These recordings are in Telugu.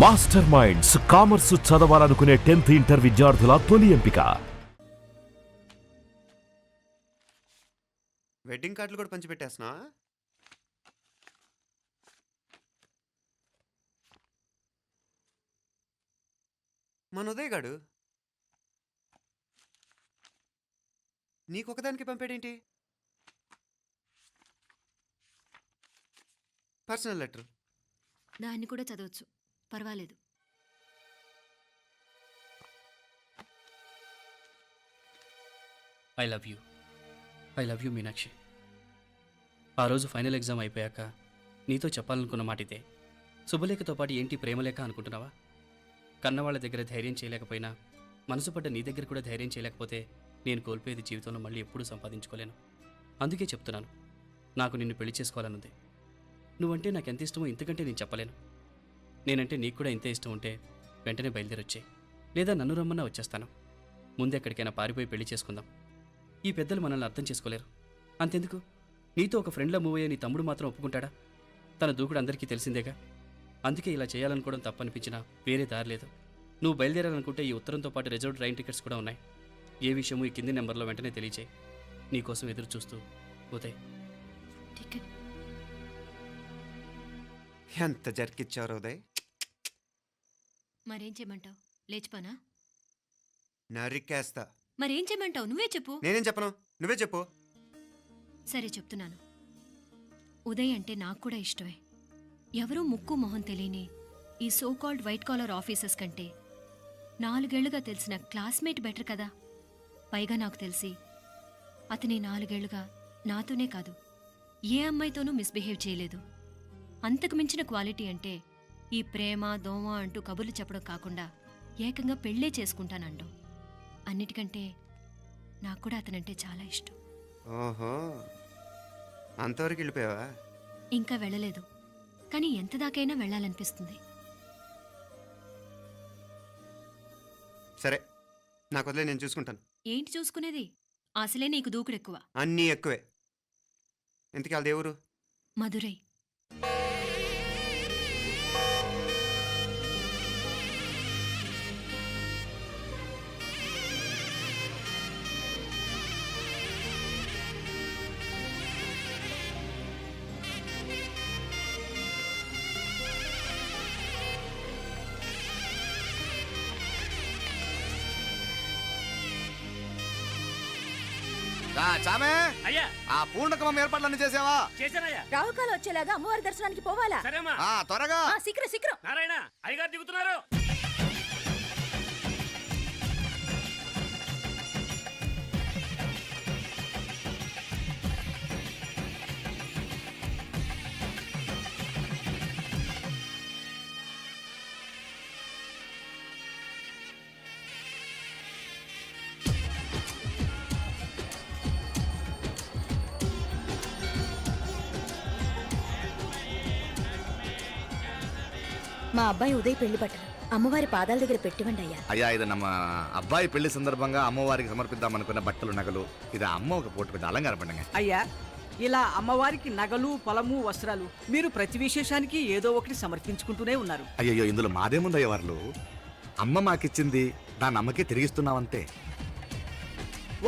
మాస్టర్ మైండ్స్ కామర్స్ చదవాలనుకునే 10th ఇంటర్ విద్యార్థుల తొలి ఎంపిక. వెడ్డింగ్ కార్డులు కూడా పంచిపెట్టేస్తున్నా. మన ఉదయ్ గాడు నీకొకదానికి పంపాడేంటి? Personal letter. దాన్ని కూడా చదవచ్చు, పర్వాలేదు. I love you Meenakshi. ఆ రోజు ఫైనల్ ఎగ్జామ్ అయిపోయాక నీతో చెప్పాలనుకున్న మాట ఇదే. శుభలేఖతో పాటు ఏంటి ప్రేమలేఖ అనుకుంటున్నావా? కన్నవాళ్ళ దగ్గర ధైర్యం చేయలేకపోయినా మనసు పడ్డ నీ దగ్గర కూడా ధైర్యం చేయలేకపోతే నేను కోల్పోయేది జీవితంలో మళ్ళీ ఎప్పుడూ సంపాదించుకోలేను. అందుకే చెప్తున్నాను, నాకు నిన్ను పెళ్లి చేసుకోవాలనుంది. నువ్వంటే నాకు ఎంత ఇష్టమో ఇంతకంటే నేను చెప్పలేను. నేనంటే నీకు కూడా ఇంతే ఇష్టం ఉంటే వెంటనే బయలుదేరొచ్చే, లేదా నన్ను రమ్మన్నా వచ్చేస్తాను. ముందెక్కడికైనా పారిపోయి పెళ్లి చేసుకుందాం. ఈ పెద్దలు మనల్ని అర్థం చేసుకోలేరు. అంతెందుకు, నీతో ఒక ఫ్రెండ్లా మూవ్ అయ్యే నీ తమ్ముడు మాత్రం ఒప్పుకుంటాడా? తన దూకుడు అందరికీ తెలిసిందేగా. అందుకే ఇలా చేయాలనుకోవడం తప్పనిపించినా వేరే దారి లేదు. నువ్వు బయలుదేరాలనుకుంటే ఈ ఉత్తరంతో పాటు రిజర్వ్ ట్రైన్ టికెట్స్ కూడా ఉన్నాయి. ఏ విషయమూ ఈ కింది నెంబర్లో వెంటనే తెలియచేయి. నీకోసం ఎదురు చూస్తూ ఉదయ్. ఎంత జరికిచ్చారు ఉదయ్. మరేం చేయమంటావు? లేచిపోనా? నరికేస్తా. మరేం చేయమంటావు? నువ్వే చెప్పు. నేనేం చెప్పను, నువ్వే చెప్పు. సరే చెప్తున్నాను. ఉదయ్ అంటే నాకు కూడా ఇష్టమే. ఎవరూ ముక్కు మొహం తెలియని ఈ so called white collar officers కంటే 4 ఏళ్లుగా తెలిసిన క్లాస్మేట్ బెటర్ కదా. పైగా నాకు తెలిసి అతని 4 ఏళ్లుగా నాతోనే కాదు ఏ అమ్మాయితోనూ మిస్బిహేవ్ చేయలేదు. అంతకు మించిన క్వాలిటీ అంటే ఈ ప్రేమ దోమ అంటూ కబుర్లు చెప్పడం కాకుండా ఏకంగా పెళ్ళే చేసుకుంటానండం. అన్నిటికంటే నాకు కూడా అతనంటే చాలా ఇష్టం. ఓహో, అంతవరకు వెళ్ళిపోయావా? ఇంకా వెళ్ళలేదు, కానీ ఎంత దాకైనా వెళ్ళాలనిపిస్తుంది. సరే, నాకు వదిలే, నేను చూసుకుంటాను. ఏంటి చూసుకునేది? అసలే నీకు దూకుడెక్కువ. అన్నీ ఎక్కువే. ఇంతకీ వాళ్ళ దేవురు? మధురై. చామే అయ్యా, ఆ పూర్ణకమం ఏర్పాట్లన్నీ చేసావా? చేశానయ్యా. రావుకాలం వచ్చేలాగా అమ్మవారి దర్శనానికి పోవాలా? సరేమ్మా. త్వరగా శీఘ్రం. నారాయణ అయ్యగారు దిగుతున్నారు. మా అబ్బాయి ఉదయ్ పెళ్లి బట్టలు అమ్మవారి పాదాల దగ్గర పెట్టివండి అయ్యా. అయ్యా, ఇది నమ్మ అబ్బాయి పెళ్లి సందర్భంగా అమ్మవారికి సమర్పిద్దాం అనుకున్న బట్టలు నగలు. ఇది అమ్మ ఒక పూట పెద్ద అలంకార పండుగ. అయ్యా, ఇలా అమ్మవారికి నగలు పొలము వస్త్రాలు మీరు ప్రతి విశేషానికి ఏదో ఒకటి సమర్పించుకుంటూనే ఉన్నారు. అయ్యో, ఇందులో మాదేముందయ్య వాళ్ళు. అమ్మ మాకిచ్చింది దాని అమ్మకే తిరిగిస్తున్నామంతే.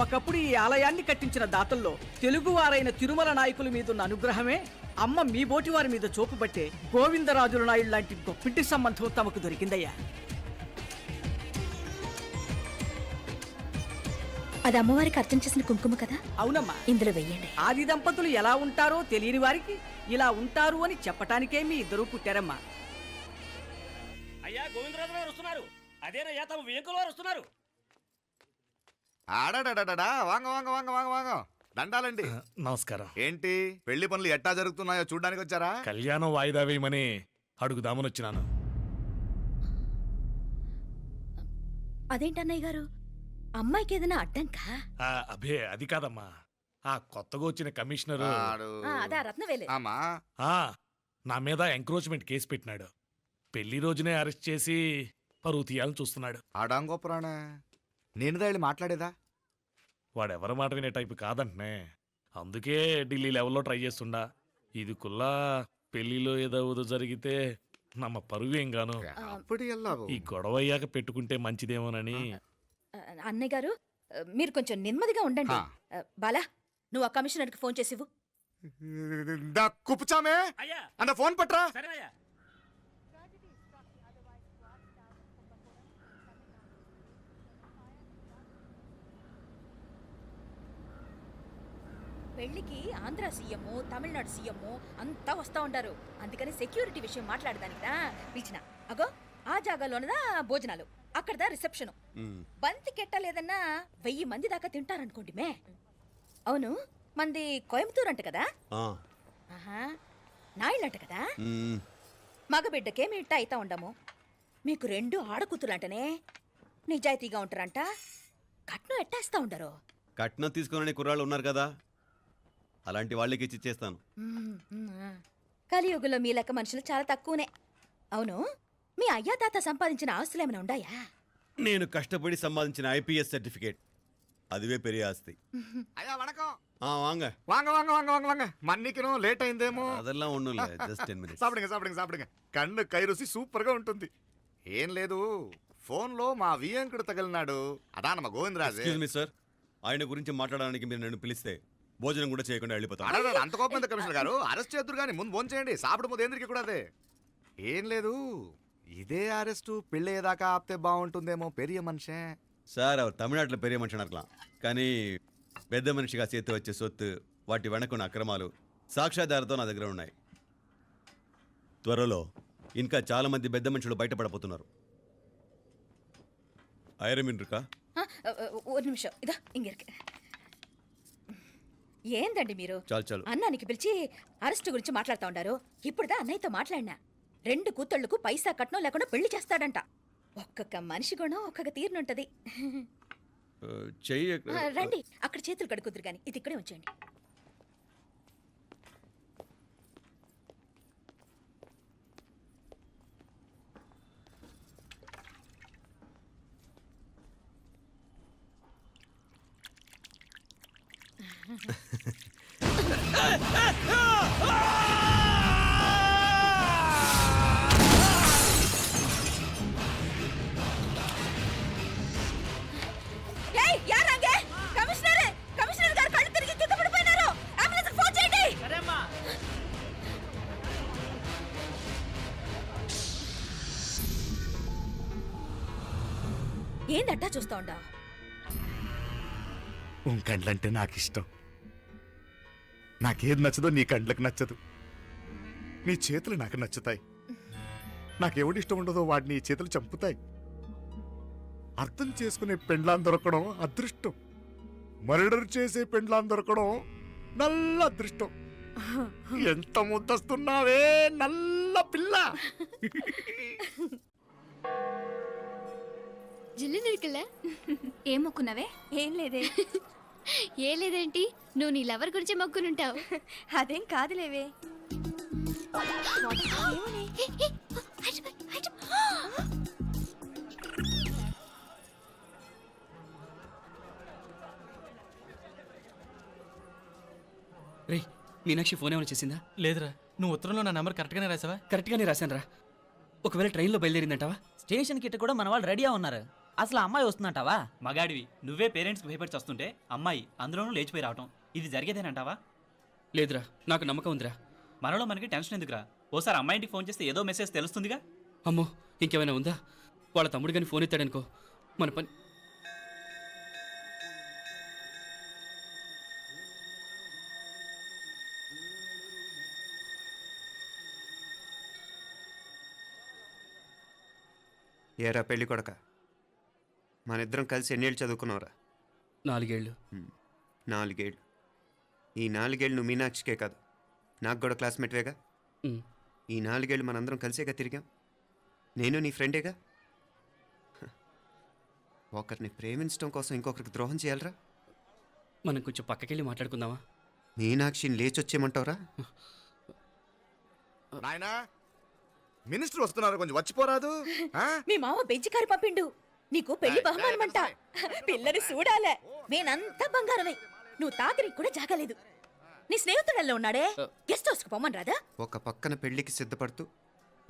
ఒకప్పుడు ఈ ఆలయాన్ని కట్టించిన దాతల్లో తెలుగువారైన తిరుమల నాయకుల మీదున్న అనుగ్రహమే అమ్మ మీ బోటి వారి మీద చూపుబట్టే గోవిందరాజుల నాయుడు లాంటి గొప్పింటి సంబంధం తమకు దొరికిందయ్యా. అది అమ్మవారికి అర్చన చేసిన కుంకుమ కదా? అవునమ్మా, ఇందులో వెయ్యండి. ఆది దంపతులు ఎలా ఉంటారో తెలియని వారికి ఇలా ఉంటారు అని చెప్పటానికే మీ ఇద్దరు పుట్టారమ్మా. అయ్యా, గోవిందరాజు గారు వస్తున్నారు. అదేనయ్యా, తమ వెంకుల వారు వస్తున్నారు. ఆడాడా, వాంగ వాంగ వాంగ వాంగ వాంగ. దండాలండి. నమస్కారం. ఏంటి పెళ్లి పనులు ఎట్టా జరుగుతున్నాయో చూడ్డానికి వచ్చారా? కళ్యాణం వాయిదా వేయమని అడుగుదామని వచ్చినాను. అదేంటన్నయ్య గారు, అమ్మాయికి ఏదైనా అడ్డంకా? అబే అది కాదమ్మా, ఆ కొత్తగా వచ్చిన కమిషనర్ అదా రత్నవేలే. నా మీద ఎంక్రోచ్మెంట్ కేసు పెట్టినాడు. పెళ్లి రోజునే అరెస్ట్ చేసి పరువు తీయాలని చూస్తున్నాడు. ఆడాంగోపురాణ నేనుదా వెళ్ళి మాట్లాడేదా? వాడెవరి మాట వినే టైపు కాదంటనే. అందుకే ఢిల్లీ లెవెల్లో ట్రై చేస్తుండా. ఇది కుల్లా పెళ్లిలో ఏదో జరిగితే నమ్మ పరువేం గాను అప్పుడు ఎల్లావు ఈ గొడవ అయ్యాక పెట్టుకుంటే మంచిదేమోనని. అన్నయ్య గారు మీరు కొంచెం నెమ్మదిగా ఉండండి. ఆ. బాలా నువ్వు ఆ కమిషనర్కి ఫోన్ చేసివు. కుప్పుచామే అయ్యా అన్న ఫోన్ పట్రా. సరేనయ్యా. పెళ్లికి ఆంధ్ర సీఎం తమిళనాడు సీఎం అంతా వస్తా ఉంటారు. అందుకని సెక్యూరిటీ విషయం మాట్లాడదానికిదా పిలిచిన. అగో ఆ జాగాలోనదా భోజనాలు, అక్కడదా రిసెప్షన్. బంతి కెట్టలేదన్నా 1000 మంది దాకా తింటారనుకోండి మే. అవును మంది కోయంబత్తూర్ అంట కదా. ఆహా నాయుళ్ళంట కదా. మగబిడ్డకే మీ ఇట్ట అయితా ఉండము. మీకు 2 ఆడకూతులంటనే నిజాయితీగా ఉంటారంట. కట్నం ఎట్టేస్తా ఉండరు. కట్నం తీసుకునే కుర్రాళ్ళు ఉన్నారు కదా, అలాంటి వాళ్ళకి ఇచ్చి చేస్తాను. కలియుగంలో మీ లెక్క మనుషులు చాలా తక్కువనే. అవును మీ అయ్యా తాత సంపాదించిన ఆస్తులు ఏమైనా ఉండాయా? నేను కష్టపడి సంపాదించిన ఐపీఎస్ సర్టిఫికేట్, అదివే పెరిగే ఆస్తి. అయ్యా వణకం. వాంగ வாங்க வாங்க வாங்க வாங்க வாங்க மன்னிக்கணும் லேட் అయిందేమో. అదెల్లా ఉండు, జస్ట్ 10 minutes. సాப்பிடுங்க సాப்பிடுங்க సాப்பிடுங்க కన్ను కై రుచి సూపర్ గా ఉంటుంది. ఏం లేదు ఫోన్ లో మా వియంకుడు తగిలినాడు, అదా నమ్మ గోవిందరాజు. ఎక్స్క్యూజ్ మీ సార్, ఆయన గురించి మాట్లాడడానికి మీరు నన్ను పిలిస్తే భోజనం కూడా చేయకుండా వెళ్ళిపోతాను. అడగ అంత కోపం ఎంత కమిషనర్ గారు, అరెస్ట్ చేద్దరు కానీ ముందు ఫోన్ చేయండి. సాப்பிடும் పోతే ఎందుకు కూడా అదే. ఏం లేదు ఇదే అరెస్టు పెళ్ళేదాకా ఆపితే బాగుంటుందేమో. పెరియ మనిషే సార్, அவர் தமிழ்நாட்டில் பெரிய మనిషి అనర్కలాం, కానీ పెద్ద మనిషిగా చేతి వచ్చే సొత్తు, వాటి వెనకున్న అక్రమాలు సాక్ష్యాధారతో నా దగ్గర ఉన్నాయి. త్వరలో ఇంకా చాలా మంది పెద్ద మనుషులు బయటపడబోతున్నారు. ఐరమిన్ రుకా ఒక నిమిషం ఇదా ఇంగిరికి. ఏందండి మీరు చాలు చాలు. అన్నానికి పిలిచి అరెస్ట్ గురించి మాట్లాడుతూ ఉండారు. ఇప్పుడుదా అన్నయ్యతో మాట్లాడినా 2 కూతుళ్ళకు పైసా కట్నం లేకుండా పెళ్లి చేస్తాడంట. ఒక్కొక్క మనిషి గుణం ఒక్కొక్క తీరునుంటది. చెయ్యి రండి అక్కడ చేతులు కడుకుదురు గాని ఇది ఇక్కడే ఉంచండి. కమిషనర్ గారు కళ్ళు తిరిగి కింద పడిపోయినారు. అంబులెన్స్ ఫోన్ చేయండి. సరేమ్మా. ఏందట్టా చూస్తా ఉండా? కండ్లంటే నాకు ఇష్టం. నాకేది నచ్చదో నీ కండ్లకు నచ్చదు. నీ చేతులు నాకు నచ్చుతాయి. నాకెవడి ఇష్టం ఉండదో వాడిని నీ చేతులు చంపుతాయి. అర్థం చేసుకునే పెండ్లాం దొరకడం అదృష్టం. మర్డర్ చేసే పెండ్లాం దొరకడం నల్ల అదృష్టం. ఎంత ముద్దస్తున్నావే నల్ల పిల్ల. జిల్లు నిరుకులే ఏం మొక్కున్నావే? ఏం లేదే. ఏ లేదేంటి, నువ్వు నీ లవర్ గురించి మొక్కునుంటావు. అదేం కాదులేవే. రే మీనాక్షి ఫోన్ ఏమైనా చేసిందా? లేదురా, నువ్వు ఉత్తరంలో నా నెంబర్ కరెక్ట్గానే రాసావా? కరెక్ట్గానే రాశాను రా. ఒకవేళ ట్రైన్లో బయలుదేరిందంటావా? స్టేషన్ కిட்ட కూడా మన వాళ్ళు రెడీగా ఉన్నారు. అసలు అమ్మాయి వస్తుందంటావా? మగాడివి నువ్వే పేరెంట్స్కి భయపడి వస్తుంటే అమ్మాయి అందులోనూ లేచిపోయి రావటం ఇది జరిగేదేనంటావా? లేదురా, నాకు నమ్మకం ఉందిరా. మనలో మనకి టెన్షన్ ఎందుకురా? ఓసారి అమ్మాయి ఇంటికి ఫోన్ చేస్తే ఏదో మెసేజ్ తెలుస్తుందిగా. అమ్మో ఇంకేమైనా ఉందా? వాళ్ళ తమ్ముడు కానీ ఫోన్ ఎత్తాడనుకో మన పని. ఏరా పెళ్ళి కొడక, మన ఇద్దరం కలిసి ఎన్నేళ్ళు చదువుకున్నావురా? 4 ఏళ్ళు. 4 ఏళ్ళు. ఈ 4 ఏళ్ళు నువ్వు మీనాక్షికే కాదు, నాకు కూడా క్లాస్మేట్వేగా. ఉమ్. ఈ 4 ఏళ్ళు మనందరం కలిసేగా తిరిగాం. నేను నీ ఫ్రెండేగా. ఒకరిని ప్రేమించడం కోసం ఇంకొకరికి ద్రోహం చేయాలరా? మనం కొంచెం పక్కకెళ్ళి మాట్లాడుకుందామా? మీనాక్షిని లేచొచ్చేయమంటావురా? నాయనా మినిస్టర్ వస్తున్నారు, కొంచెం వచ్చిపోరాదు. మీ మామ బెంచి కారు పంపిండు. నీకు పెళ్లి బహుమానమంట. పిల్లని చూడాలే. నేనంతా బంగారమే. నువ్వు తాకరికి కూడా జాగలేదు. నీ స్నేహితుడల్లో ఉన్నాడే, గెస్ట్ హౌస్ కు పొమ్మని రాదా? ఒక పక్కన పెళ్లికి సిద్ధపడుతూ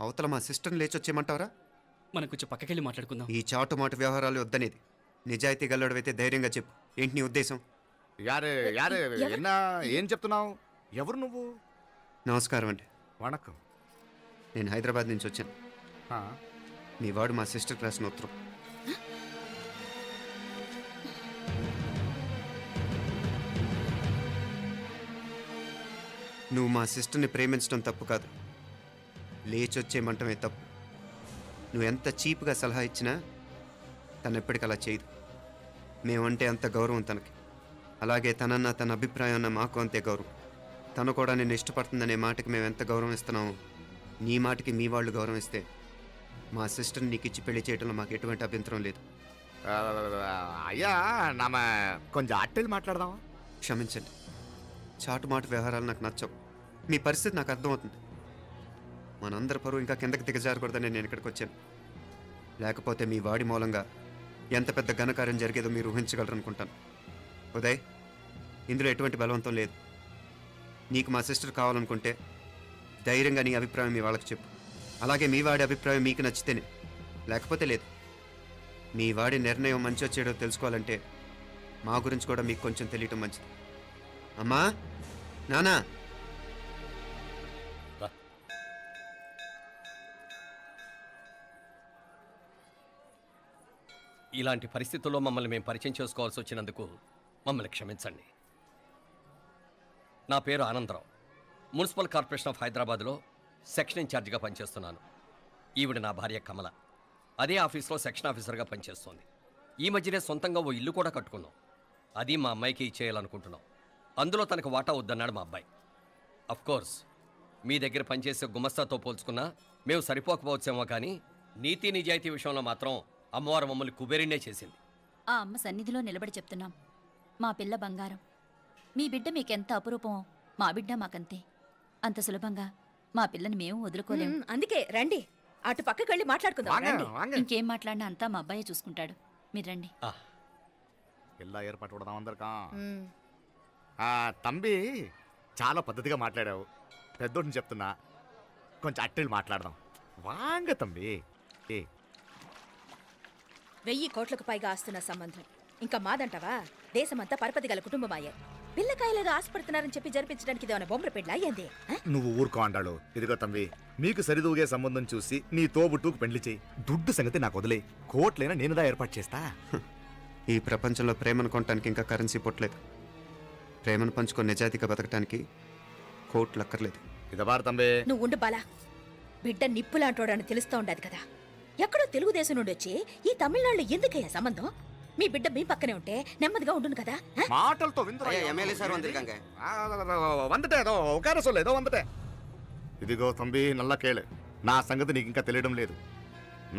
అవతల మా సిస్టర్ని లేచొచ్చేయమంటావరా? మనం కొంచెం పక్కకెళ్ళి మాట్లాడుకుందాం. ఈ చాటుమాటు వ్యవహారాలు వద్దనేది. నిజాయితీ గల్లడవైతే ధైర్యంగా చెప్పు. ఏంటి నీ ఉద్దేశం? యారే యారే ఎన్నా ఏం చెప్తున్నావు? ఎవరు నువ్వు? నమస్కారం అండి. వణకం. నేను హైదరాబాద్ నుంచి వచ్చాను. ఆ, మీ వాడు మా సిస్టర్ క్లాస్ ఉత్తరం. నువ్వు మా సిస్టర్ని ప్రేమించడం తప్పు కాదు, లేచొచ్చేయమంటమే తప్పు. నువ్వు ఎంత చీప్గా సలహా ఇచ్చినా తను ఎప్పటికీ అలా చేయదు. మేమంటే అంత గౌరవం తనకి, అలాగే తనన్న తన అభిప్రాయం అన్న మాకు అంతే గౌరవం. తను కూడా నేను ఇష్టపడుతుందనే మాటకి మేము ఎంత గౌరవం ఇస్తున్నామో నీ మాటకి మీ వాళ్ళు గౌరవం ఇస్తే మా సిస్టర్ని నీకు ఇచ్చి పెళ్లి చేయడంలో మాకు ఎటువంటి అభ్యంతరం లేదు. ఆ, అయ్యా నామ కొంచెం అట్టెళ్ళి మాట్లాడదామా? క్షమించండి, చాటుమాటు వ్యవహారాలు నాకు నచ్చవు. మీ పరిస్థితి నాకు అర్థమవుతుంది. మనందరి పరువు ఇంకా కిందకి దిగజారకూడదని నేను ఇక్కడికి వచ్చాను. లేకపోతే మీ వాడి మూలంగా ఎంత పెద్ద ఘనకార్యం జరిగేదో మీరు ఊహించగలరనుకుంటాను. ఉదయ్, ఇందులో ఎటువంటి బలవంతం లేదు. నీకు మా సిస్టర్ కావాలనుకుంటే ధైర్యంగా నీ అభిప్రాయం మీ వాళ్ళకి చెప్పు. అలాగే మీ వాడి అభిప్రాయం మీకు నచ్చితేనే, లేకపోతే లేదు. మీ వాడి నిర్ణయం మంచి వచ్చేయడో తెలుసుకోవాలంటే మా గురించి కూడా మీకు కొంచెం తెలియటం మంచిది. అమ్మా, నానా, ఇలాంటి పరిస్థితుల్లో మమ్మల్ని మేము పరిచయం చేసుకోవాల్సి వచ్చినందుకు మమ్మల్ని క్షమించండి. నా పేరు ఆనందరావు. మున్సిపల్ కార్పొరేషన్ ఆఫ్ హైదరాబాద్లో సెక్షన్ ఇన్ఛార్జిగా పనిచేస్తున్నాను. ఈవిడ నా భార్య కమల. అదే ఆఫీస్లో సెక్షన్ ఆఫీసర్గా పనిచేస్తోంది. ఈ మధ్యనే సొంతంగా ఓ ఇల్లు కూడా కట్టుకున్నాం. అది మా అమ్మాయికి ఇచ్చేయాలనుకుంటున్నాం. అందులో తనకు వాటా వద్దన్నాడు మా అబ్బాయి. కోర్స్ మీ దగ్గర పనిచేసే గుమస్తాతో పోల్చుకున్నా మేము సరిపోకపోవచ్చేమో, కానీ నీతి నిజాయితీ విషయంలో మాత్రం అమ్మవారు మమ్మల్ని కుబేరినే చేసింది. ఆ అమ్మ సన్నిధిలో నిలబడి చెప్తున్నాం, మా పిల్ల బంగారం. మీ బిడ్డ మీకెంత అపురూపమో మా బిడ్డ మాకంతే. అంత సులభంగా మా పిల్లని మేము వదులుకోలేము. అందుకే రండి, అటు పక్కకి వెళ్ళి మాట్లాడుకుందాం. ఇంకేం మాట్లాడినా అంతా మా అబ్బాయి చూసుకుంటాడు. మీరు రండి. ఎలా ఏర్పాటు కొడదాం అందరికా. తంబి, చాలా పద్ధతిగా మాట్లాడావు. పెద్దోడిని చెప్తున్నా, కొంచెం అట్టెళ్ళి మాట్లాడదాం. వాంగ తంబి. 1000 కోట్లకు పైగా ఆస్తున్న సంబంధం ఇంకా మాదంటావా? దేశమంతా పరపతి గల కుటుంబమాయే. పిల్లకాయలేదో ఆశపడుతున్నారని చెప్పి జరిపించడానికి ఇదేమైనా బొమ్మర పెళ్ళి అయ్యింది? నువ్వు ఊరుకో అంటాడు. ఇదిగో తంబి, మీకు సరిదూగే సంబంధం చూసి నీ తోబుట్టుకు పెళ్లి చేయి. దుడ్డు సంగతి నాకు వదిలే. కోట్లైనా నేనుదా ఏర్పాటు చేస్తా. ఈ ప్రపంచంలో ప్రేమను కొనటానికి ఇంకా కరెన్సీ పుట్టలేదు. ప్రేమను పంచుకొని నిజాయితీగా బతకటానికి కోట్లు అక్కర్లేదు. ఇదబారు తంబే. నువ్వు ఉండు బాలా. బిడ్డ నిప్పులాంటోడని తెలుస్తూ ఉండదు కదా. ఎక్కడో తెలుగుదేశం నుండి వచ్చి ఈ తమిళనాడులో ఎందుకయ్యా సంబంధం? మీ బిడ్డ మీ పక్కనే ఉంటే నెమ్మదిగా ఉండును కదా. మాటలతో ఇదిగో తంబి, నల్ల కేళే. నా సంగతి నీకు ఇంకా తెలియడం లేదు.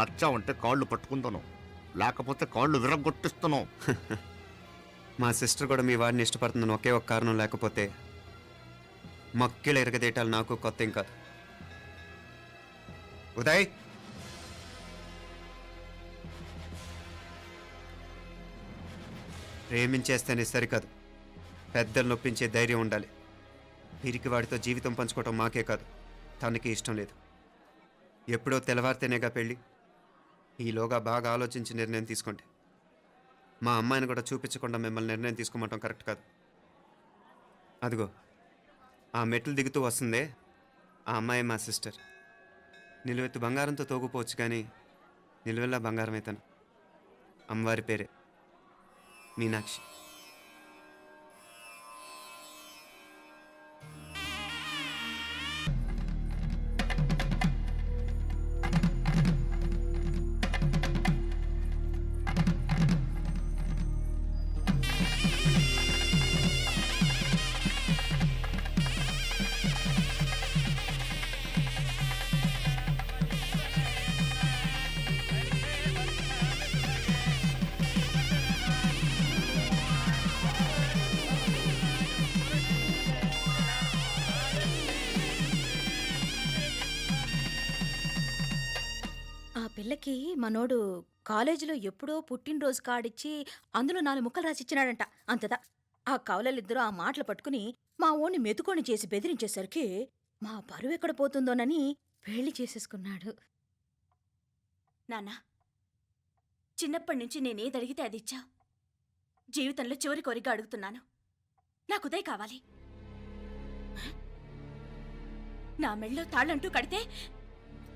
నచ్చా ఉంటే కాళ్ళు పట్టుకుంటాను, లేకపోతే కాళ్ళు విరగొట్టిస్తాను. మా సిస్టర్ కూడా మీ వాడిని ఇష్టపడుతుందని ఒకే ఒక కారణం లేకపోతే మక్కిళ్ళ ఎరగదేటాలు నాకు కొత్త ఏం కాదు. ఉదయ్, ప్రేమించేస్తేనే సరికాదు, పెద్దలు నొప్పించే ధైర్యం ఉండాలి. వీరికి వాడితో జీవితం పంచుకోవటం మాకే కాదు, తనకి ఇష్టం లేదు. ఎప్పుడో తెల్లవారితేనేగా పెళ్ళి. ఈలోగా బాగా ఆలోచించి నిర్ణయం తీసుకోండి. మా అమ్మాయిని కూడా చూపించకుండా మిమ్మల్ని నిర్ణయం తీసుకోమంటాం కరెక్ట్ కాదు. అదిగో ఆ మెట్లు దిగుతూ వస్తుందే, ఆ అమ్మాయి మా సిస్టర్. నిలువెత్తు బంగారంతో తోగుపోవచ్చు, కానీ నిలువెల్లా బంగారం అవుతాను. అమ్మవారి పేరే మీనాక్షి. పిల్లకి మనోడు కాలేజీలో ఎప్పుడో పుట్టినరోజు కార్డిచ్చి అందులో 4 ముక్కలు రాసిచ్చినాడంట. అంతదా ఆ కవలలిద్దరూ ఆ మాటలు పట్టుకుని మా ఓణ్ణి మెతుకొని చేసి బెదిరించేసరికి మా పరువు ఎక్కడ పోతుందోనని పెళ్లి చేసేసుకున్నాడు. నాన్న, చిన్నప్పటి నుంచి నేనేది అడిగితే అది ఇచ్చావు. జీవితంలో చివరి కోరిక అడుగుతున్నాను. నాకు ఉదయ్ కావాలి. నా మెళ్ళో తాళ్ళంటూ కడితే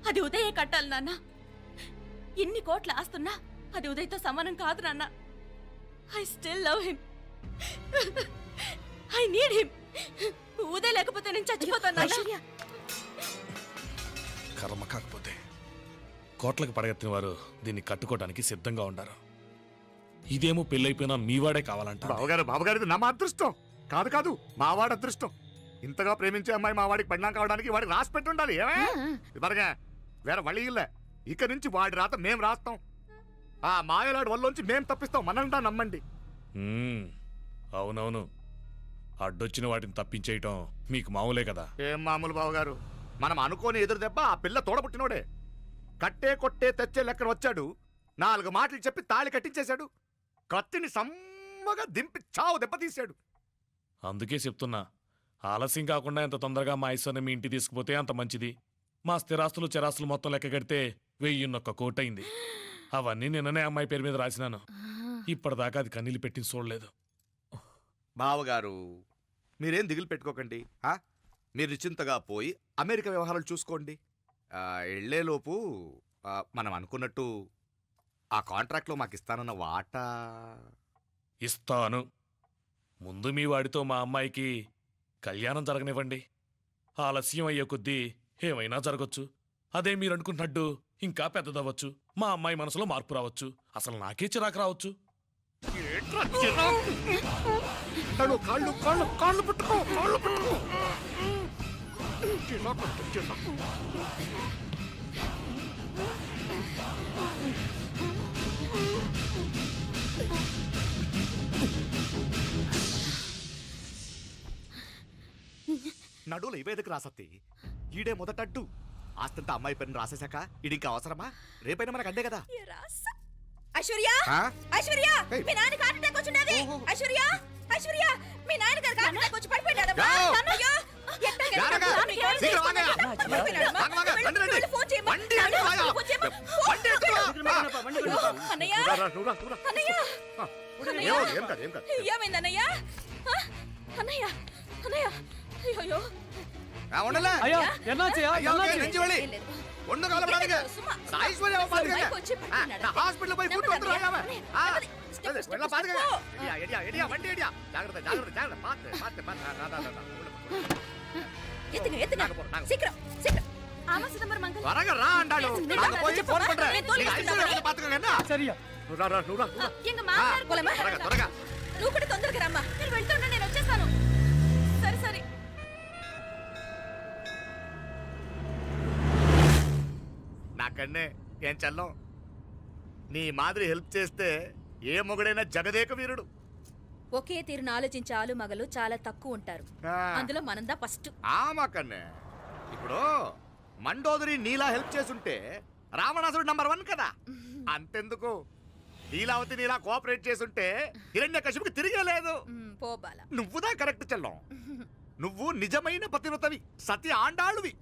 అది ఉదయే కట్టాలి నాన్న. ఎన్ని కోట్ల ఆస్తున్నా అది ఉదయ్తో సమానం కాదు నాన్న. I still love him. I need him. Uday లేకపోతే నేను చచ్చిపోతాను నాన్న. కర్మ కాకపోతే కోట్లకు పడగెత్తిన వారు దీన్ని కట్టుకోవడానికి సిద్ధంగా ఉండారు. ఇదేమో పెళ్ళైపోయినా మీవాడే కావాలంట. బావగారు నా అదృష్టం కాదు కాదు, మావాడి అదృష్టం. ఇంతగా ప్రేమించే అమ్మాయి మా వాడికి పడినా కావడానికి వాడికి రాసి పెట్టి ఉండాలి. ఏమే ఇదిగా వేరే వళ్ళీ ఇల్లే. ఇక నుంచి వాడి రాత మేం రాస్తాం. ఆ మాయలాడి వల్లోంచి మేం తప్పిస్తాం. మనంటా నమ్మండి. అవునవును, అడ్డొచ్చిన వాటిని తప్పించేయటం మీకు మామూలే కదా. ఏం మామూలు బావగారు, మనం అనుకోని ఎదురు దెబ్బ ఆ పిల్ల తోడబుట్టినోడే. కట్టే కొట్టే తెచ్చే లెక్కన వచ్చాడు. 4 మాటలు చెప్పి తాళి కట్టించేశాడు. కత్తిని సమ్మగా దింపి చావు దెబ్బతీశాడు. అందుకే చెప్తున్నా, ఆలస్యం కాకుండా ఎంత తొందరగా మా ఐశ్వర్యం మీ ఇంటికి తీసుకుపోతే అంత మంచిది. మా స్థిరాస్తులు చిరాస్తులు మొత్తం లెక్క కడితే 1001 కోటి అయింది. అవన్నీ నిన్ననే అమ్మాయి పేరు మీద రాసినాను. ఇప్పటిదాకా అది కన్నీళ్ళు పెట్టి చూడలేదు. బావగారు మీరేం దిగులు పెట్టుకోకండి. మీరు నిశ్చింతగా పోయి అమెరికా వ్యవహారాలు చూసుకోండి. వెళ్ళేలోపు మనం అనుకున్నట్టు ఆ కాంట్రాక్ట్లో మాకు ఇస్తానన్న వాటా ఇస్తాను. ముందు మీ వాడితో మా అమ్మాయికి కళ్యాణం జరగనివ్వండి. ఆలస్యం అయ్యే కొద్దీ ఏమైనా జరగచ్చు. అదే మీరు అనుకుంటున్నట్టు ఇంకా పెద్దదవ్వచ్చు. మా అమ్మాయి మనసులో మార్పు రావచ్చు. అసలు నాకే చిరాకు రావచ్చు. కాళ్ళు పట్టుకో. నడువులు ఇవేదకు రాసత్తి. ఈడే మొదటడ్డు. ఆస్తంతా అమ్మాయి పని రాసేశాక ఈడింకా అవసరమా? రేపైనా మనకు అడ్డే కదా. ఐశ్వర్య, ఐశ్వర్య, మీ నాన్న హార్ట్ అటాక్ వచ్చినది. ఐశ్వర్య, ఐశ్వర్య, మీ నాన్న గారికి హార్ట్ అటాక్ వచ్చి పడిపోయాడు. అయ్యో, హాస్పిటల్ పోయి త్వరగా రా అంటాడు. నువ్వు కూడా తొందరగా రమ్మా. నేను వెళ్తున్నా, నేను వచ్చేస్తాను. సరే సరే. నాకన్నే ఏం చల్లం. నీ మాదిరి హెల్ప్ చేస్తే ఏ మొగుడైనా జగదేక వీరుడు. ఒకే తీరును ఆలోచించే ఆలు మగలు చాలా తక్కువ ఉంటారు. అందులో మనందా ఫస్ట్. మాకన్నే ఇప్పుడు మండోదరి నీలా హెల్ప్ చేసుంటే రావణాసుడు నంబర్ 1 కదా. అంతెందుకు, నీలావతి నీలా కోఆపరేట్ చేసుంటే హిరణ్యకశిపుకి తిరిగే లేదు. నువ్వుదా కరెక్ట్ చెల్లం. నువ్వు నిజమైన పతివ్రతవి, సతి ఆండాళువి.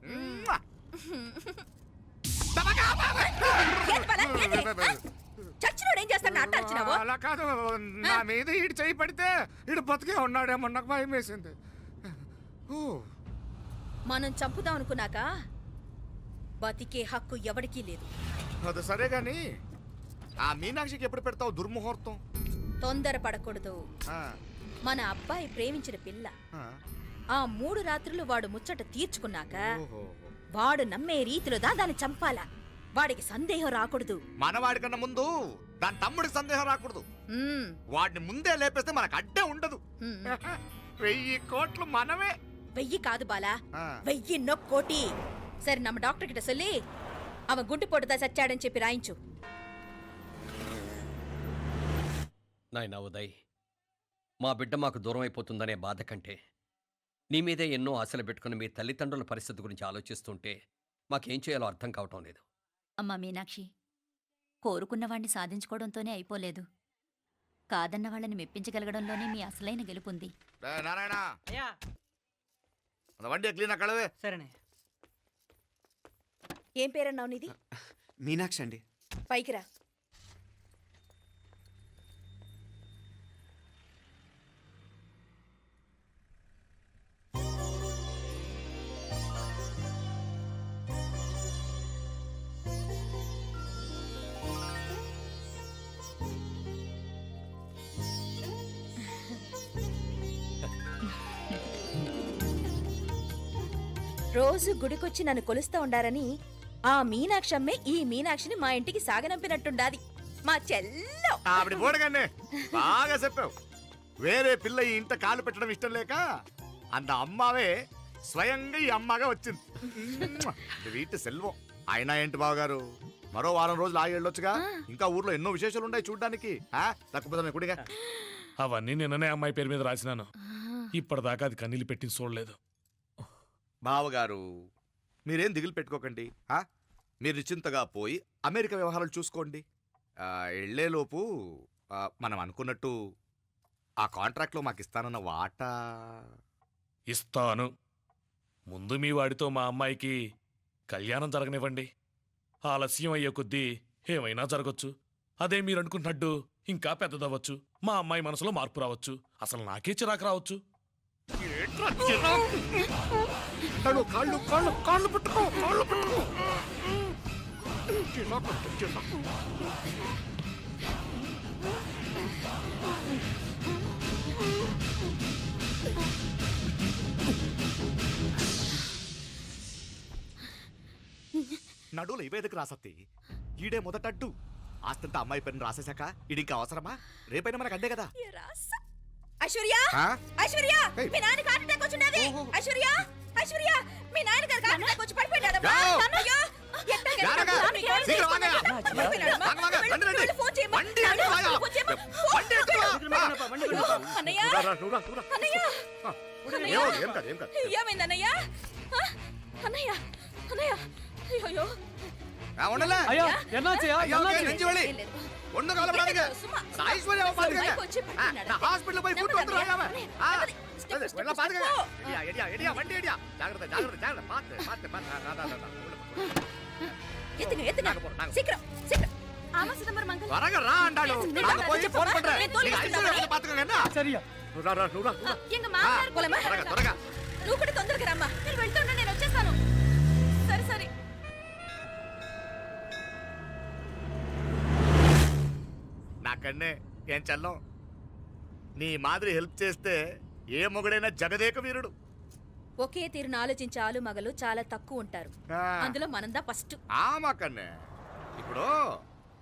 అలా కాదు, నా మీద ఈడు చేయి పడితే ఈడు బతికే ఉన్నాడేమో నాకు భయం వేసింది. మనం చంపుదాం అనుకున్నాక బతికే హక్కు ఎవరికీ లేదు. అది సరే గాని ఆ మీనాక్షికి ఎప్పుడు పెడతావు దుర్ముహూర్తం? తొందర పడకూడదు. మన అబ్బాయి ప్రేమించిన పిల్ల ఆ 3 రాత్రులు వాడు ముచ్చట తీర్చుకున్నాక వాడు నమ్మే రీతిలో దాన్ని చంపాలా. వాడికి సందేహం రాకూడదు. మనవాడి కన్నా ముందు దాని తమ్ముడికి సందేహం రాకూడదు. వాడిని ముందే లేపేస్తే మనకు అడ్డే ఉండదు. 1000 కోట్లు మనమే. 1000 కాదు బాలా, 1000 కోటి. సరే, నమ్మ డాక్టర్ కిட்ட சொல்லி அவன் గుండె పోటుదా చచ్చాడని చెప్పి రాయించు. నాయనా ఉదయ్, మా బిడ్డ మాకు దూరం అయిపోతుందనే బాధ కంటే నీ మీదే ఎన్నో ఆశలు పెట్టుకుని మీ తల్లిదండ్రుల పరిస్థితి గురించి ఆలోచిస్తుంటే మాకేం చేయాలో అర్థం కావటం లేదు. అమ్మా మీనాక్షి, కోరుకున్నవాణ్ణి సాధించుకోవడంతోనే అయిపోలేదు. కాదన్న వాళ్ళని మెప్పించగలగడంలోనే మీ అసలైన గెలుపుంది. వండి క్లీన్ కళవే. సరేనే. ఏం పేరన్నావు నీది? మీనాక్షి అండి. పైకి రా. రోజు గుడికొచ్చి నన్ను కొలుస్తా ఉండారని ఆ మీనాక్షమ్మే ఈ మీనాక్షిని మా ఇంటికి సాగనంపినట్టుండాది. మా చెల్లో ఆవిడ పోడగానే బాగా చెప్పావు. వేరే పిల్ల ఈ ఇంట కాలు పెట్టడం ఇష్టం లేక అంత అమ్మావే స్వయంగా ఈ అమ్మగా వచ్చింది. వీటి సెల్వం. అయినా ఏంటి బావగారు, మరో వారం రోజులు ఆగి వెళ్ళొచ్చుగా. ఇంకా ఊర్లో ఎన్నో విశేషాలు ఉన్నాయి చూడ్డానికి. తక్కువ కుడిగా అవన్నీ నిన్ననే అమ్మాయి పేరు మీద రాసినాను. ఇప్పటిదాకా అది కన్నీళ్ళు పెట్టి చూడలేదు. బావగారు మీరేం దిగులు పెట్టుకోకండి. మీరు నిశ్చింతగా పోయి అమెరికా వ్యవహారాలు చూసుకోండి. వెళ్ళేలోపు మనం అనుకున్నట్టు ఆ కాంట్రాక్ట్లో మాకు ఇస్తానన్న వాటా ఇస్తాను. ముందు మీ వాడితో మా అమ్మాయికి కళ్యాణం జరగనివ్వండి. ఆలస్యం అయ్యే కొద్దీ ఏమైనా జరగచ్చు. అదే మీరు అనుకుంటున్నట్టు ఇంకా పెద్దదవ్వచ్చు. మా అమ్మాయి మనసులో మార్పు రావచ్చు. అసలు నాకే చిరాకు రావచ్చు. కాళ్ళు కాళ్ళు కాళ్ళు పట్టుకో, కాళ్ళు పట్టుకో. నడువులు ఇవేదకు రాసత్తి. ఈడే మొదటడ్డు. ఆస్తంతా అమ్మాయి పేరుని రాసేశాక ఈడింకా అవసరమా? రేపైనా మనకు అందే కదా. ఐశ్వర్య, ఐశ్వర్య, మీ నాన్న హార్ట్ అటాక్ వచ్చినది. ఐశ్వర్య, ఐశ్వర్య, మీ నాన్న గారు హార్ట్ అటాక్ వచ్చి పడిపోయాడమ్మా. అన్నయ్య, ఏమైందన్నయ్య? అన్నయ్య, అన్నయ్య, అయ్యో హాస్పిటల్ పోయి త్వరగా రా అంటాడు. నువ్వు కూడా తొందరగా రమ్మా. నేను వెళ్తుంటే నేను వచ్చేస్తాను. సరే సరే. నాకన్నే ఏం చల్లం. నీ మాదిరి హెల్ప్ చేస్తే ఏ మొగుడైనా జగదేక వీరుడు. ఒకే తీరును ఆలోచించే ఆలు మగలు చాలా తక్కువ ఉంటారు. అందులో మనందా ఫస్ట్. మాకన్నే ఇప్పుడు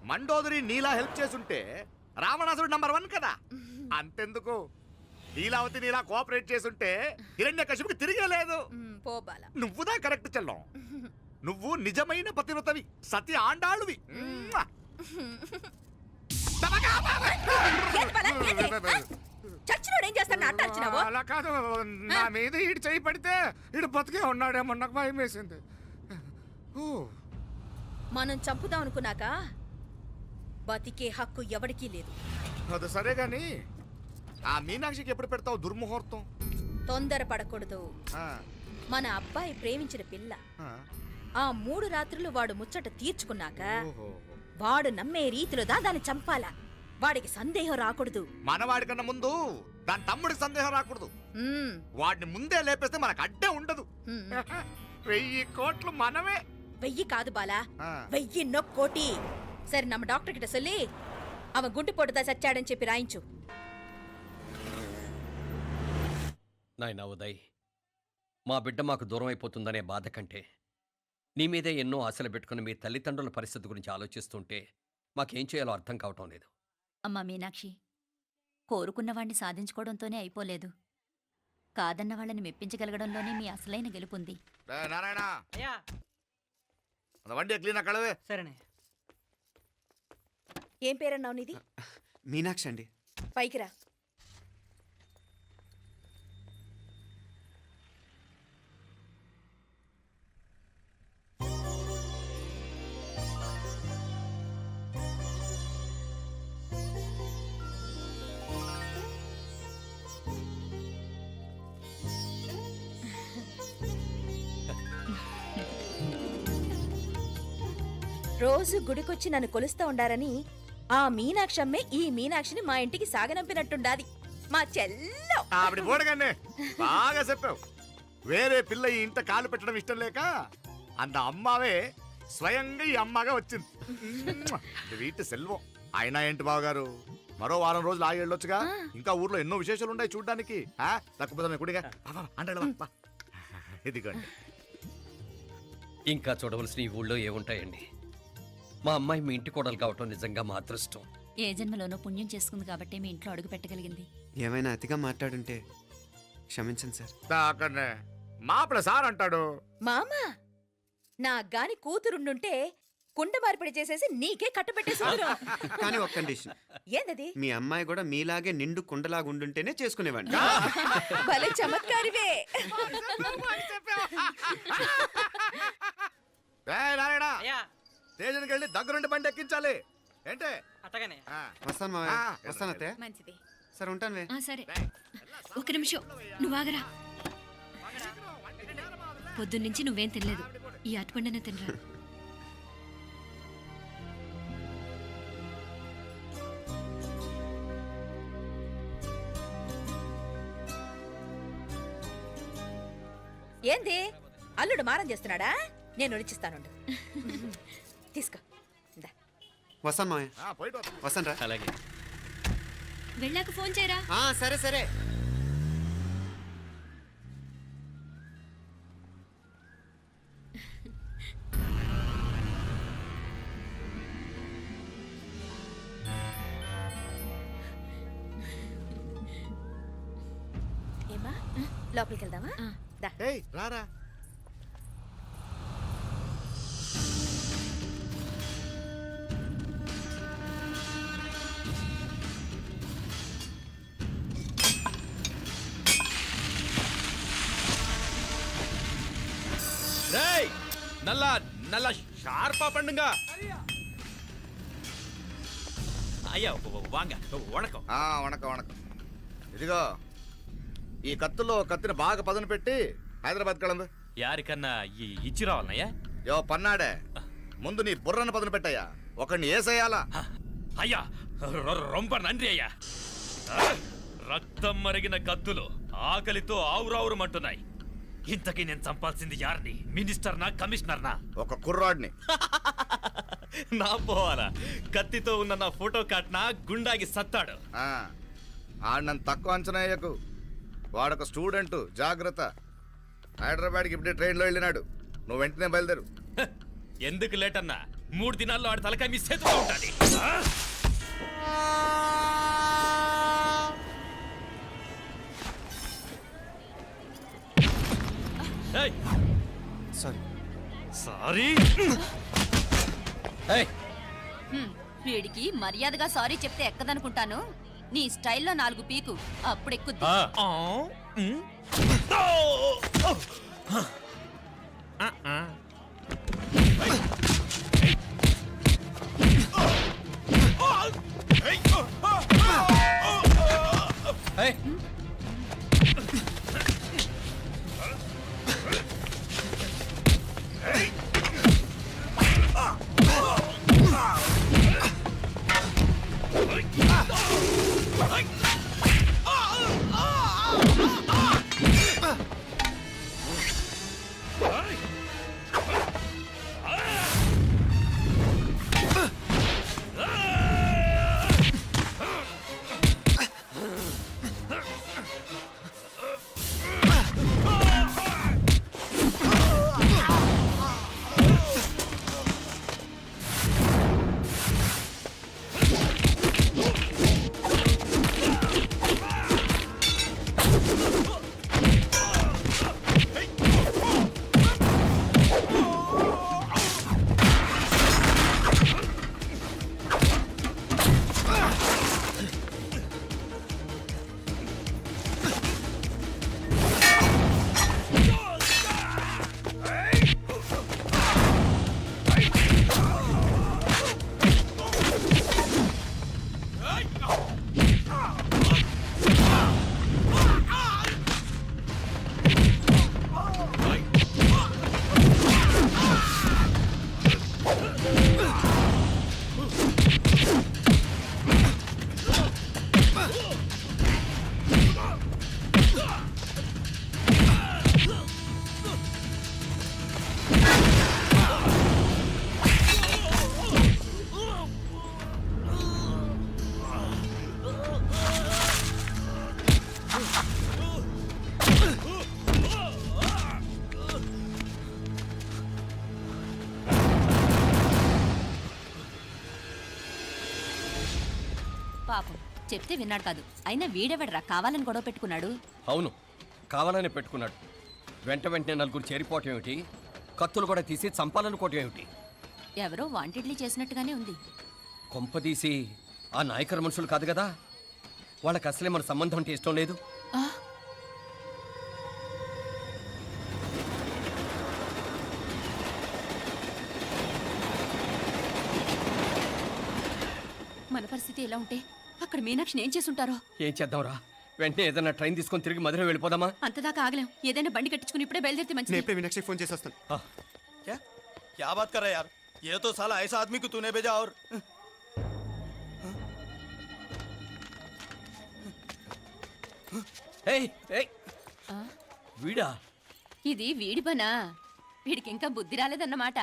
మండోదరి నీలా హెల్ప్ చేసుంటే రావణాసుడు నంబర్ 1 కదా. అంతెందుకు, లీలావతి నీలా కోఆపరేట్ చేసుంటే హిరణ్యకశిపుకి తిరిగే లేదు. పోబాల నువ్వుదా కరెక్ట్ చల్లం. నువ్వు నిజమైన పతివ్రతవి, సతి ఆండాళ్ళువి. చచ్చినోడు ఏం చేస్తాడు? అట్టాల్చినావు. అలా కాదు, నా మీద ఈడు చేయి పడితే ఈడు బతికే ఉన్నాడేమో నాకు భయం వేసింది. మనం చంపుదాం అనుకున్నాక బతికే హక్కు ఎవరికీ లేదు. అది సరే గాని ఆ మీనాక్షికి ఎప్పుడు పెడతావు దుర్ముహూర్తం? తొందర పడకూడదు. మన అబ్బాయి ప్రేమించిన పిల్ల ఆ 3 రాత్రులు వాడు ముచ్చట తీర్చుకున్నాక వాడు నమ్మే రీతిలో దాన్ని చంపాలా. వాడికి సందేహం రాకూడదు. మనవాడి కన్నా ముందు దాని తమ్ముడికి సందేహం రాకూడదు. వాడిని ముందే లేపేస్తే మనకు అడ్డే ఉండదు. 1000 కోట్లు మనమే. 1000 కాదు బాలా, 1000 కోటి. సరే, నమ్మ డాక్టర్ కిட்ட சொல்லி அவன் గుండు పొట్టుదా చచ్చాడని చెప్పి రాయించు. నాయనా ఉదయ్, మా బిడ్డ మాకు దూరం అయిపోతుందనే బాధ కంటే నీ మీదే ఎన్నో ఆశలు పెట్టుకుని మీ తల్లిదండ్రుల పరిస్థితి గురించి ఆలోచిస్తుంటే మాకేం చేయాలో అర్థం కావటం లేదు. అమ్మా మీనాక్షి, కోరుకున్నవాణ్ణి సాధించుకోవడంతోనే అయిపోలేదు. కాదన్న వాళ్ళని మెప్పించగలగడంలోనే మీ అసలైన గెలుపుంది. నారాయణ, వండి క్లీన్ కళవే. సరేనే. ఏం పేరన్నావు నీది? మీనాక్షి అండి. పైకి రా. రోజు గుడికొచ్చి నన్ను కొలుస్తా ఉండారని ఆ మీనాక్షమ్మే ఈ మీనాక్షిని మా ఇంటికి సాగనంపినట్టుండాది మా చెల్లో. ఆవిడ పోడగానే బాగా చెప్పావు. వేరే పిల్ల ఈ ఇంట కాలు పెట్టడం ఇష్టం లేక అంత అమ్మావే స్వయంగా ఈ అమ్మగా వచ్చింది. వీటి సెల్వం. అయినా ఏంటి బావగారు, మరో వారం రోజులు ఆగి వెళ్ళొచ్చుగా. ఇంకా ఊర్లో ఎన్నో విశేషాలు ఉన్నాయి చూడడానికి. తక్కువ కుడిగా అంటే ఇదిగోండి. ఇంకా చూడవలసిన ఈ ఊళ్ళో ఏముంటాయండి? మా అమ్మాయి మీ ఇంటి కోడలు కావటం నిజంగా మా అదృష్టం. ఏ జన్మలోనో పుణ్యం చేసుకుంది కాబట్టి మీ ఇంట్లో అడుగు పెట్టగలిగింది. ఏమైనా అతిగా మాట్లాడుంటే క్షమించండి సార్. దాకనే మాపల సార్ అంటాడు. మామా నా గాని కూతురుండుంటే కుండ మార్పిడి చేసేసి నీకే కట్టబెట్టేసుకుందరు. కానీ ఒక కండిషన్. ఏందది? మీ అమ్మాయి కూడా మీలాగే నిండు కుండలాగా ఉండుంటేనే చేసుకునేవాడిని. భలే చమత్కారివే. స్టేషన్కి వెళ్ళి దగ్గరుండి బండి ఎక్కించాలి. ఏంటే అట్టగానే వస్తాను మావయ్య. వస్తాను అత్తయ్య. మంచిది. సరే ఉంటాను. సరే ఒక నిమిషం నువ్వు ఆగరా. పొద్దున్నుంచి నువ్వేం తినలేదు. ఈ అటుపండనే తినరా. ఏంది అల్లుడు మారం చేస్తున్నాడా? నేను ఒలిచిస్తానుండు. తీసుకో. వస్తాను మావయ్య. వస్తాను రా. అలాగే. వెళ్ళాక ఫోన్ చేయరా. సరే సరే. ఏమా లోపలికి వెళ్దామా? దా. రారా. నల్ల నల్ల షార్పా పండుగ. అయ్యా వాంగ వణకం. వణకం వణకం. ఇదిగో ఈ కత్తుల్లో కత్తిని బాగా పదును పెట్టి హైదరాబాద్ కళందు. యారికన్నా ఇచ్చి రావాలన్నయ్యా? యో పన్నాడే, ముందు నీ బుర్రను పదును పెట్టయ్యా. ఒకడిని ఏసేయాలా? అయ్యా రొంప నంది అయ్యా. రక్తం మరిగిన కత్తులు ఆకలితో ఆవురావురమంటున్నాయి. ఇంతకీ నేను చంపాల్సింది యారిని? మినిస్టర్నా కమిషనర్నా? ఒక కుర్రాడిని. నా పోవాలా? కత్తితో ఉన్న నా ఫోటో కాట్నా గుండాగి సత్తాడు. ఆడినంత తక్కువ అంచనా వేయకు. వాడొక స్టూడెంట్, జాగ్రత్త. హైదరాబాద్కి ఇప్పుడే ట్రైన్లో వెళ్ళినాడు. నువ్వు వెంటనే బయలుదేరు. ఎందుకు లేట్ అన్నా? 3 దినాల్లో ఆడి తలకాయ మీ చేతిలో ఉంటుంది. సారీ. వీడికి మర్యాదగా సారీ చెప్తే ఎక్కదనుకుంటాను. నీ స్టైల్లో 4 పీకు, అప్పుడెక్కుద్ది. పాపం చెప్తే విన్నాడు కాదు. అయినా వీడెవడరా కావాలని గొడవ పెట్టుకున్నాడు? అవును, కావాలనే పెట్టుకున్నాడు. వెంటనే నలుగురు చేరిపోవటం ఏమిటి, కత్తులు కూడా తీసి చంపాలనుకోవటం ఏమిటి? ఎవరో వాంటెడ్లీ చేసినట్టుగానే ఉంది. కొంపదీసి ఆ నాయకర్ మనుషులు కాదు కదా? వాళ్ళకి అసలే మన సంబంధం అంటే ఇష్టం లేదు. ఆ, మన పరిస్థితి ఎలా ఉంటే అక్కడ మీనాక్షిని ఏం చేసుంటారో. ఏం చేద్దాంరా? వెంటనే ఏదైనా ట్రైన్ తీసుకొని తిరిగి మధుర వెళ్ళిపోదామా? అంతదాకా ఆగలేం. ఏదైనా బండి కట్టించుకుని ఇప్పుడే బయలుదేరితే నేను మంచిది. ఇప్పుడే మీనాక్షికి ఫోన్ చేసి వస్తాను. क्या बात कर रहा है यार? ये तो साला ऐसा आदमी को तूने भेजा और ఏయ్, ఏయ్, ఆ, వీడా? ఇది వీడి పనా? వీడికి ఇంకా బుద్ధి రాలేదన్నమాట.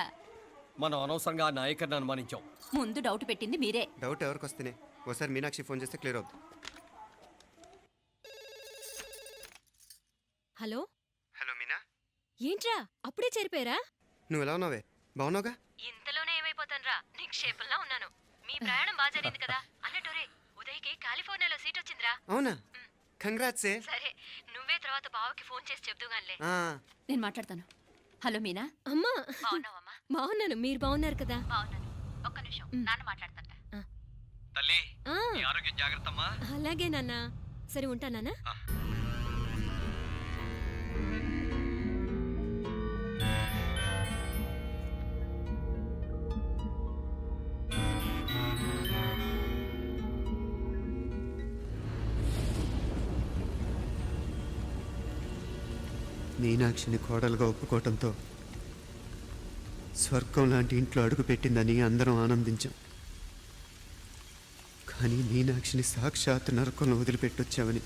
మనం అనవసరంగా ఆ నాయకర్ని అనుమానించాం. ముందు డౌట్ పెట్టింది మీరే. డౌట్ ఎవరికి వస్తేనే ఒకసారి మీనాక్షి ఫోన్ చేస్తే క్లియర్ అవుతుంది. హలో హలో మీనా, ఏంట్రా అప్పుడే చేరిపోయారా? నువ్వు ఎలా ఉన్నావే? బాగున్నావుగా? ఇంతలోనే ఏమైపోతాన్రా, నిక్షేపంలా ఉన్నాను. మీ ప్రయాణం బాగా జరిగింది కదా? అన్నట్టురే ఉదయ్కి కాలిఫోర్నియాలో సీట్ వచ్చిందిరా. అవునా? కంగ్రాట్సే. సరే నువ్వే తర్వాత బావకి ఫోన్ చేసి చెప్దుగానిలే. నేను మాట్లాడతాను. హలో మీనా. అమ్మా బాగున్నాను, మీరు బాగున్నారు కదా? ఒక్క నిమిషం, నాన్న మాట్లాడతాను. తల్లి, ఆ, నీ ఆరోగ్యం జాగ్రత్తమ్మా. అలాగే నాన్న. సరే ఉంటానా? మీనాక్షిని కోడలుగా ఒప్పుకోవటంతో స్వర్గం లాంటి ఇంట్లో అడుగు పెట్టిందని అందరం ఆనందించాం. కానీ మీనాక్షిని సాక్షాత్ నరకంలో వదిలిపెట్టొచ్చామని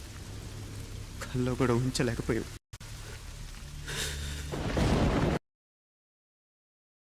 కల్లో కూడా ఉంచలేకపోయాం.